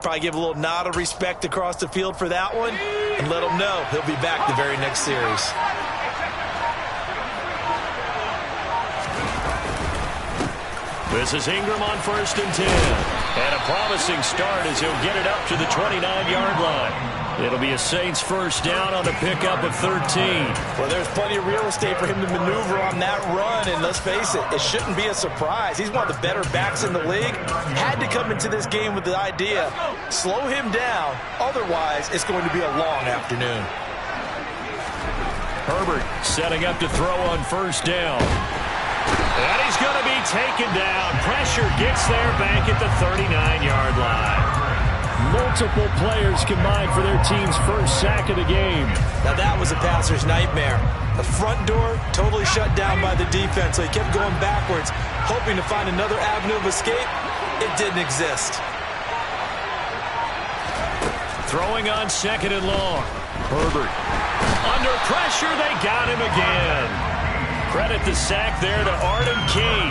Probably give a little nod of respect across the field for that one and let him know he'll be back the very next series. This is Ingram on 1st and 10. And a promising start as he'll get it up to the 29-yard line. It'll be a Saints first down on the pickup of 13. Well, there's plenty of real estate for him to maneuver on that run, and let's face it, it shouldn't be a surprise. He's one of the better backs in the league. Had to come into this game with the idea, slow him down, otherwise it's going to be a long afternoon. Herbert setting up to throw on 1st down. And he's going to be taken down. Pressure gets there back at the 39-yard line. Multiple players combined for their team's first sack of the game. Now that was a passer's nightmare. The front door totally shut down by the defense, so he kept going backwards, hoping to find another avenue of escape. It didn't exist. Throwing on 2nd and long. Herbert. Under pressure, they got him again. Credit the sack there to Arden Key.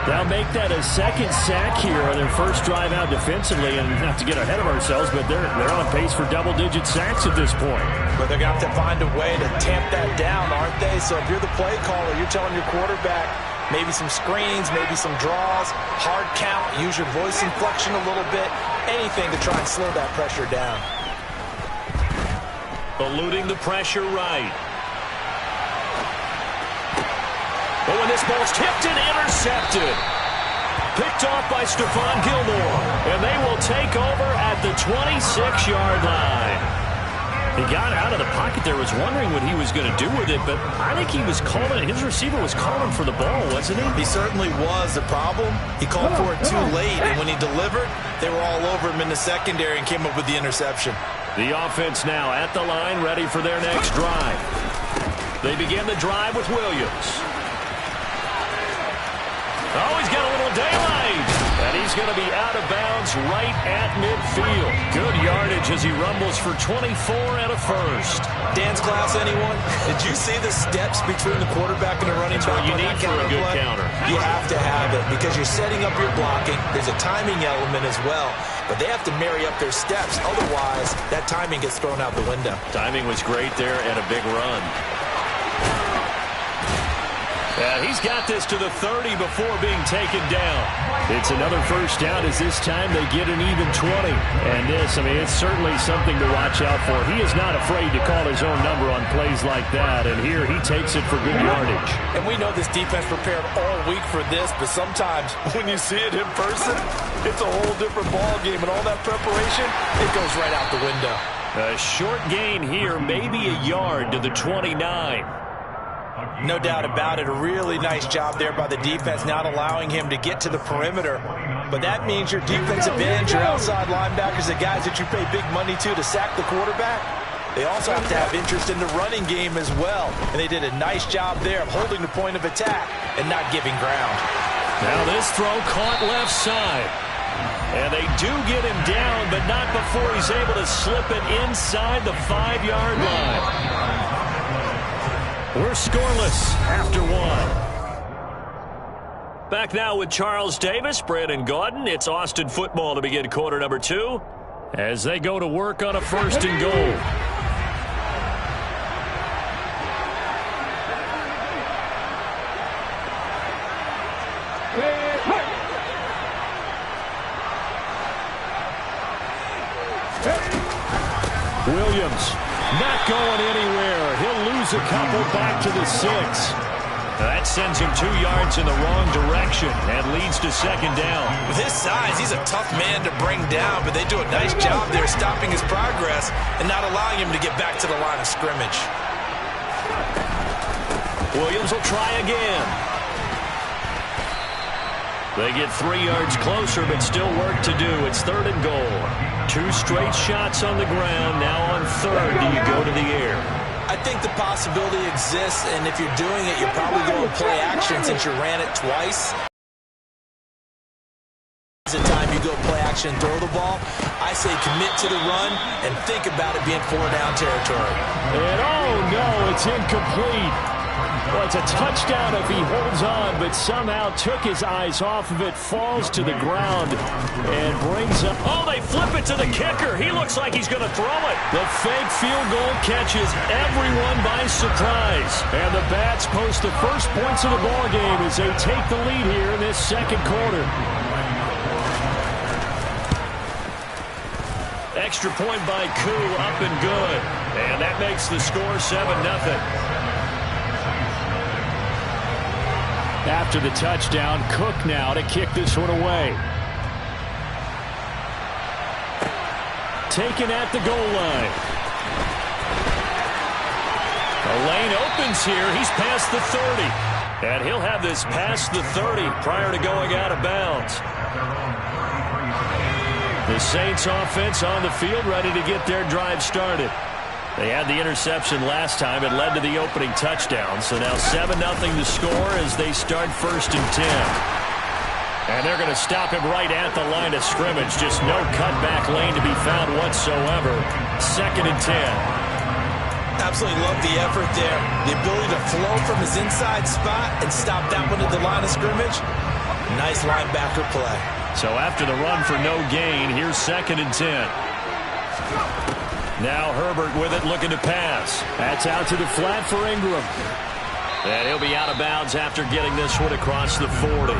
They'll make that a second sack here on their first drive out defensively, and not to get ahead of ourselves, but they're on pace for double-digit sacks at this point. But they're going to have to find a way to tamp that down, aren't they? So if you're the play caller, you're telling your quarterback maybe some screens, maybe some draws, hard count, use your voice inflection a little bit, anything to try and slow that pressure down. Eluding the pressure right. But when this ball's tipped and intercepted. Picked off by Stephon Gilmore. And they will take over at the 26-yard line. He got out of the pocket there, was wondering what he was going to do with it, but I think he was calling, his receiver was calling for the ball, wasn't he? He certainly was. The problem, he called for it too late, and when he delivered, they were all over him in the secondary and came up with the interception. The offense now at the line, ready for their next drive. They begin the drive with Williams. Oh, he's got a little daylight. And he's going to be out of bounds right at midfield. Good yardage as he rumbles for 24 and a first. Dance class, anyone? Did you see the steps between the quarterback and the running back? That's what you need for a good counter. You have to have it because you're setting up your blocking. There's a timing element as well. But they have to marry up their steps. Otherwise, that timing gets thrown out the window. Timing was great there and a big run. And he's got this to the 30 before being taken down. It's another first down as this time they get an even 20. And this, I mean, it's certainly something to watch out for. He is not afraid to call his own number on plays like that. And here he takes it for good yardage. And we know this defense prepared all week for this, but sometimes when you see it in person, it's a whole different ball game. And all that preparation, it goes right out the window. A short gain here, maybe a yard to the 29. No doubt about it. A really nice job there by the defense, not allowing him to get to the perimeter. But that means your defensive ends, your outside linebackers, the guys that you pay big money to sack the quarterback, they also have to have interest in the running game as well. And they did a nice job there of holding the point of attack and not giving ground. Now this throw caught left side. And they do get him down, but not before he's able to slip it inside the 5-yard line. We're scoreless after one. Back now with Charles Davis, Brandon Gaudin. It's Austin football to begin quarter number 2 as they go to work on a 1st and goal. Williams not going anywhere. He'll lose a couple back to the 6. That sends him 2 yards in the wrong direction and leads to 2nd down. With his size, he's a tough man to bring down, but they do a nice job there stopping his progress and not allowing him to get back to the line of scrimmage. Williams will try again. They get 3 yards closer, but still work to do. It's 3rd and goal. 2 straight shots on the ground. Now on 3rd, do you go to the air? I think the possibility exists, and if you're doing it, you're probably going to play action since you ran it twice. The time you go play action and throw the ball, I say commit to the run and think about it being 4-down territory. And oh no, it's incomplete. Well, it's a touchdown if he holds on, but somehow took his eyes off of it, falls to the ground, and brings up. Oh, they flip it to the kicker. He looks like he's going to throw it. The fake field goal catches everyone by surprise. And the Bats post the first points of the ball game as they take the lead here in this second quarter. Extra point by Koo, up and good. And that makes the score 7-0. After the touchdown, Cook now to kick this one away. Taken at the goal line. The lane opens here. He's past the 30. And he'll have this past the 30 prior to going out of bounds. The Saints offense on the field, ready to get their drive started. They had the interception last time. It led to the opening touchdown. So now 7-0 to score as they start 1st and 10. And they're going to stop him right at the line of scrimmage. Just no cutback lane to be found whatsoever. 2nd and 10. Absolutely love the effort there. The ability to flow from his inside spot and stop that one at the line of scrimmage. Nice linebacker play. So after the run for no gain, here's 2nd and 10. Now Herbert with it, looking to pass. That's out to the flat for Ingram. And he'll be out of bounds after getting this one across the 40.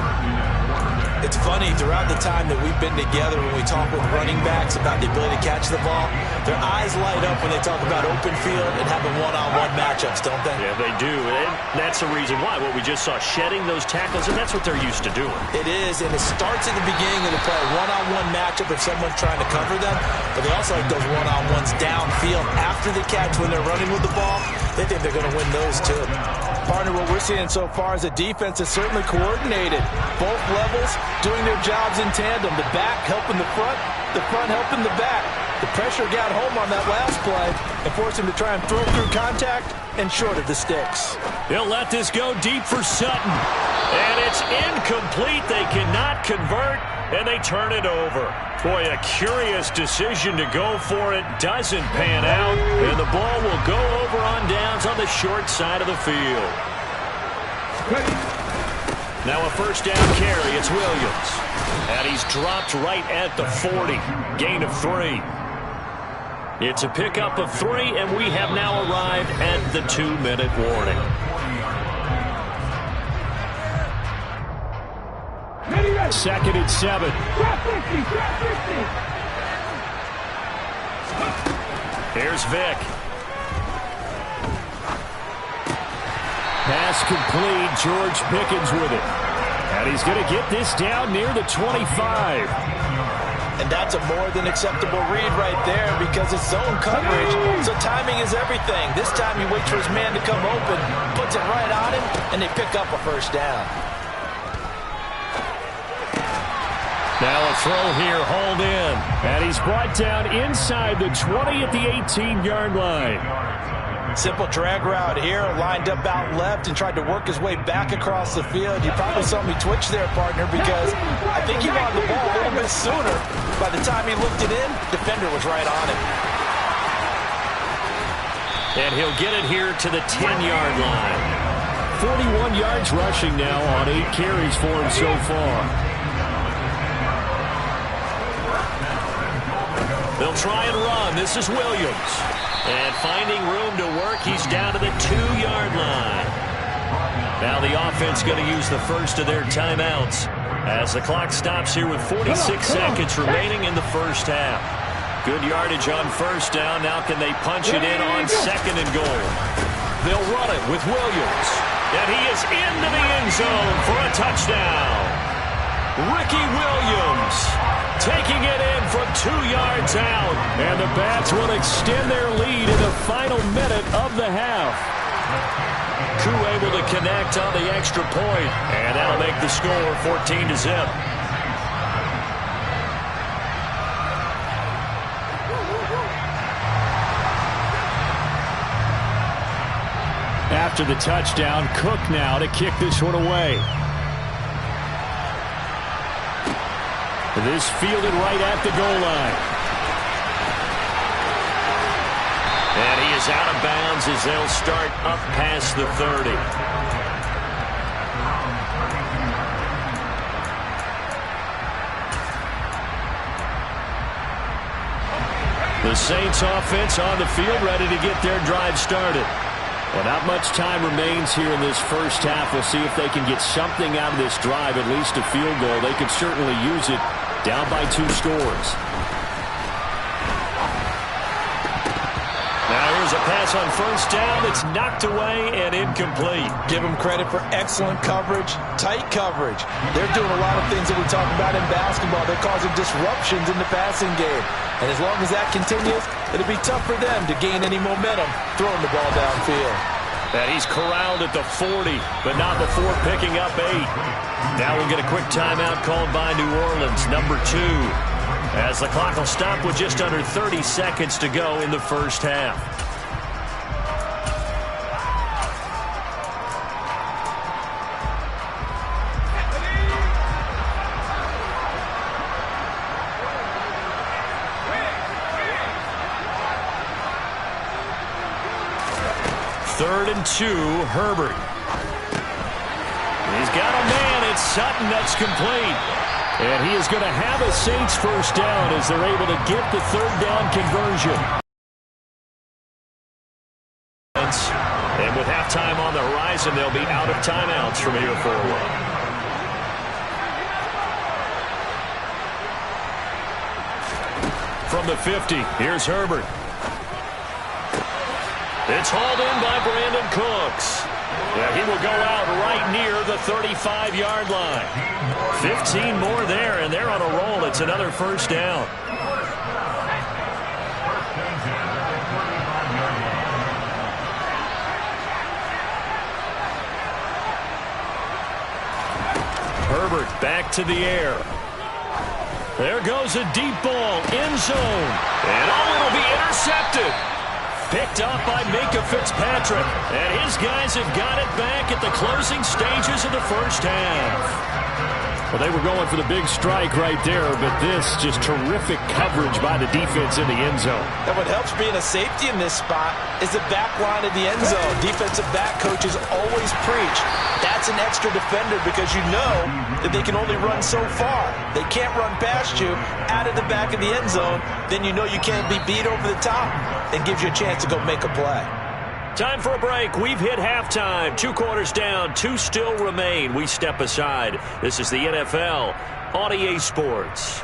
It's funny, throughout the time that we've been together, when we talk with running backs about the ability to catch the ball, their eyes light up when they talk about open field and having one-on-one matchups, don't they? Yeah, they do. And that's the reason why. What we just saw, shedding those tackles, and that's what they're used to doing. It is, and it starts at the beginning of the play. One-on-one matchup if someone's trying to cover them, but they also like those one-on-ones downfield after the catch when they're running with the ball. They think they're going to win those, too. Partner, what we're seeing so far is a defense that's certainly coordinated. Both levels doing their jobs in tandem. The back helping the front helping the back. The pressure got home on that last play and forced him to try and throw through contact and short of the sticks. He'll let this go deep for Sutton. And it's incomplete. They cannot convert, and they turn it over. Boy, a curious decision to go for it. Doesn't pan out, and the ball will go over on downs on the short side of the field. Now a 1st down carry. It's Williams. And he's dropped right at the 40. Gain of 3. It's a pickup of 3, and we have now arrived at the 2-minute warning. Second and 7. Here's Vick. Pass complete. George Pickens with it. And he's going to get this down near the 25. And that's a more than acceptable read right there because it's zone coverage. So timing is everything. This time he waits for his man to come open, puts it right on him, and they pick up a 1st down. Now a throw here, hauled in. And he's brought down inside the 20 at the 18-yard line. Simple drag route here, lined up out left and tried to work his way back across the field. You probably saw me twitch there, partner, because I think he wanted the ball a little bit sooner. By the time he looked it in, defender was right on him. And he'll get it here to the 10-yard line. 41 yards rushing now on 8 carries for him so far. They'll try and run. This is Williams. And finding room to work, he's down to the 2-yard line. Now the offense going to use the first of their timeouts as the clock stops here with 46 seconds remaining in the first half. Good yardage on 1st down. Now can they punch it in on 2nd and goal? They'll run it with Williams. And he is into the end zone for a touchdown. Ricky Williams taking it in from 2 yards out. And the Bats will extend their lead in the final minute of the half. Koo able to connect on the extra point. And that'll make the score 14-0. After the touchdown, Cook now to kick this one away. This fielded right at the goal line. And he is out of bounds as they'll start up past the 30. The Saints offense on the field, ready to get their drive started. Well, not much time remains here in this first half. We'll see if they can get something out of this drive, at least a field goal. They could certainly use it, down by 2 scores. Now here's a pass on first down. It's knocked away and incomplete. Give them credit for excellent coverage, tight coverage. They're doing a lot of things that we talk about in basketball. They're causing disruptions in the passing game. And as long as that continues, it'll be tough for them to gain any momentum throwing the ball downfield. And he's corralled at the 40, but not before picking up 8. Now we'll get a quick timeout called by New Orleans, number 2. As the clock will stop with just under 30 seconds to go in the first half. Third and 2, Herbert. He's got a man. It's Sutton. That's complete. And he is going to have a Saints first down as they're able to get the third down conversion. And with halftime on the horizon, they'll be out of timeouts from here forward. From the 50, here's Herbert. It's hauled in by Brandon Cooks. Yeah, he will go out right near the 35-yard line. 15 more there, and they're on a roll. It's another first down. Herbert back to the air. There goes a deep ball, end zone. And it'll be intercepted. Picked up by Minka Fitzpatrick. And his guys have got it back at the closing stages of the first half. Well, they were going for the big strike right there, but this just terrific coverage by the defense in the end zone. And what helps being a safety in this spot is the back line of the end zone. Defensive back coaches always preach. That's an extra defender because you know that they can only run so far. They can't run past you out of the back of the end zone. Then you know you can't be beat over the top. It gives you a chance to go make a play. Time for a break. We've hit halftime. 2 quarters down. 2 still remain. We step aside. This is the NFL on EA Sports.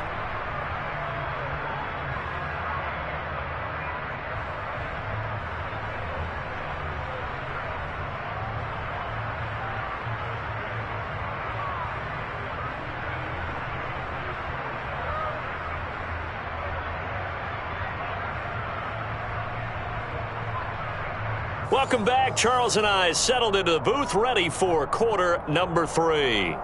Welcome back. Charles and I settled into the booth, ready for quarter number 3.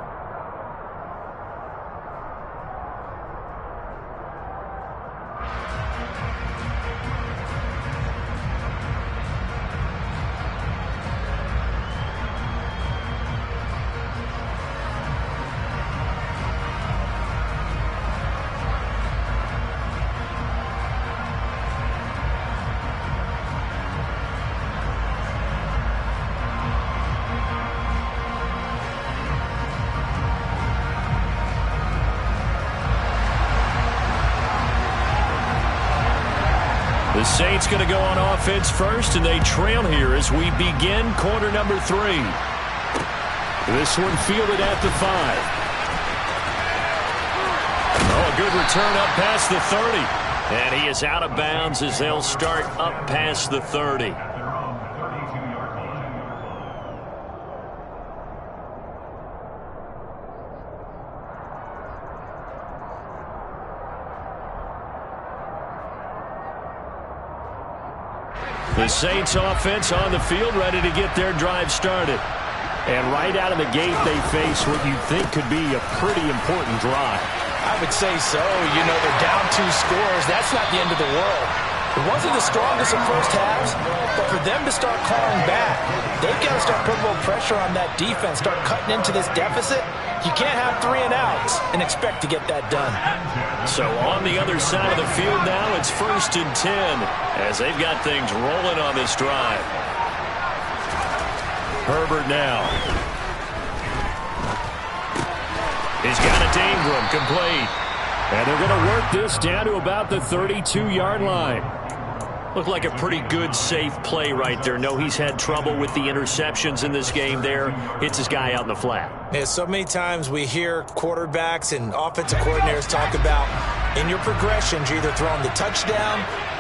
The Saints going to go on offense first, and they trail here as we begin quarter number 3. This one fielded at the 5. Oh, a good return up past the 30. And he is out of bounds as they'll start up past the 30. The Saints offense on the field, ready to get their drive started. And right out of the gate, they face what you'd think could be a pretty important drive. I would say so. You know, they're down 2 scores. That's not the end of the world. It wasn't the strongest of first halves, but for them to start clawing back, they've got to start putting a little pressure on that defense, start cutting into this deficit. You can't have 3 and outs and expect to get that done. So on the other side of the field now, it's 1st and 10 as they've got things rolling on this drive. Herbert now. He's got it to Ingram, complete. And they're going to work this down to about the 32-yard line. Looked like a pretty good, safe play right there. No, he's had trouble with the interceptions in this game there. Hits his guy out in the flat. Yeah, so many times we hear quarterbacks and offensive coordinators talk about in your progressions, you're either throwing the touchdown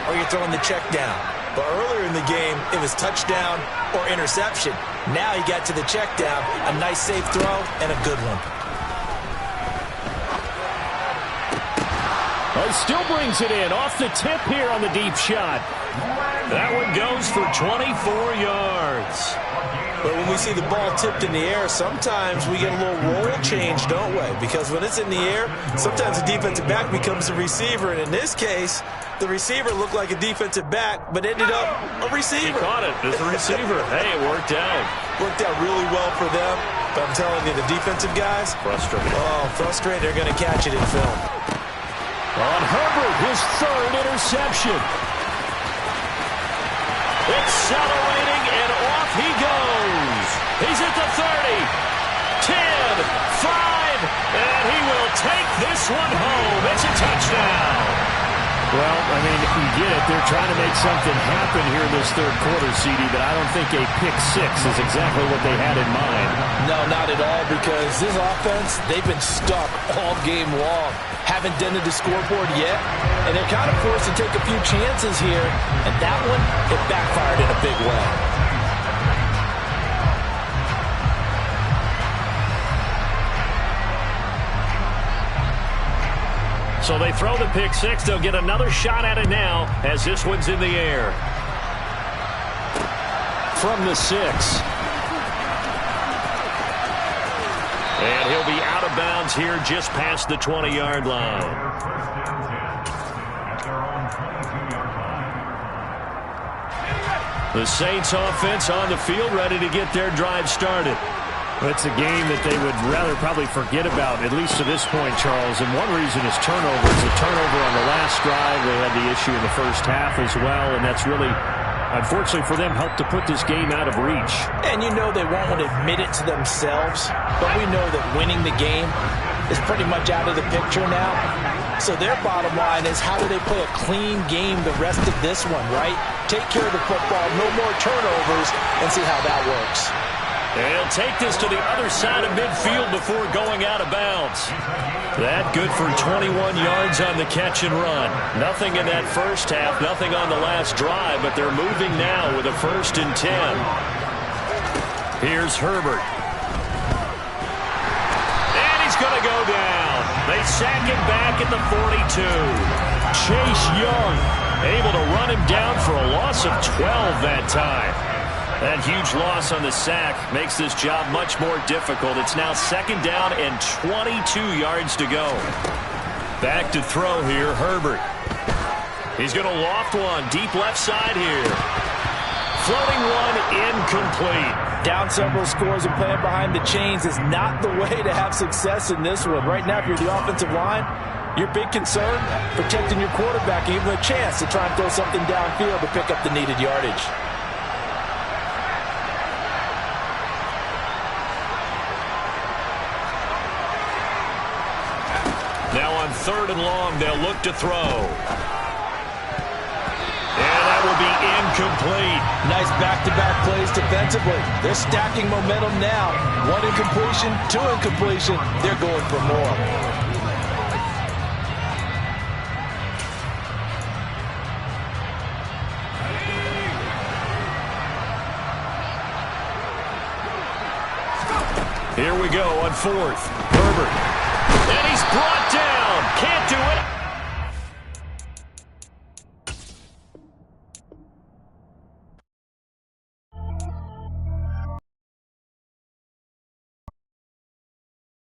or you're throwing the check down. But earlier in the game, it was touchdown or interception. Now he got to the check down, a nice safe throw, and a good one. Oh, he still brings it in off the tip here on the deep shot. That one goes for 24 yards. But when we see the ball tipped in the air, sometimes we get a little roll change, don't we? Because when it's in the air, sometimes the defensive back becomes the receiver. And in this case, the receiver looked like a defensive back, but ended up a receiver. He caught it as the receiver. Hey, it worked out. Worked out really well for them. But I'm telling you, the defensive guys, frustrated. Oh, frustrated. They're going to catch it in film. On Herbert, his third interception. Accelerating, and off he goes. He's at the 30, 10, 5, and he will take this one home. It's a touchdown. Well, I mean, you get it. They're trying to make something happen here in this third quarter, CD, but I don't think a pick six is exactly what they had in mind. No, not at all, because this offense, they've been stuck all game long. Haven't dented the scoreboard yet, and they're kind of forced to take a few chances here, and that one, it backfired in a big way. So they throw the pick six. They'll get another shot at it now as this one's in the air. From the 6. And he'll be out of bounds here just past the 20-yard line. The Saints offense on the field ready to get their drive started. It's a game that they would rather probably forget about, at least to this point, Charles. And one reason is turnovers. A turnover on the last drive. They had the issue in the first half as well, and that's really, unfortunately for them, helped to put this game out of reach. And you know they won't want to admit it to themselves, but we know that winning the game is pretty much out of the picture now. So their bottom line is, how do they play a clean game the rest of this one, right? Take care of the football, no more turnovers, and see how that works. And he'll take this to the other side of midfield before going out of bounds. That good for 21 yards on the catch and run. Nothing in that first half, nothing on the last drive, but they're moving now with a 1st and 10. Here's Herbert. And he's going to go down. They sack him back at the 42. Chase Young able to run him down for a loss of 12 that time. That huge loss on the sack makes this job much more difficult. It's now 2nd down and 22 yards to go. Back to throw here, Herbert. He's going to loft one, deep left side here. Floating one, incomplete. Down several scores and playing behind the chains is not the way to have success in this one. Right now, if you're the offensive line, your big concern, protecting your quarterback, even a chance to try and throw something downfield to pick up the needed yardage. Now on 3rd and long, they'll look to throw. And that will be incomplete. Nice back-to-back plays defensively. They're stacking momentum now. 1 incompletion, 2 incompletion. They're going for more. Here we go on 4th. Herbert. And he's brought down.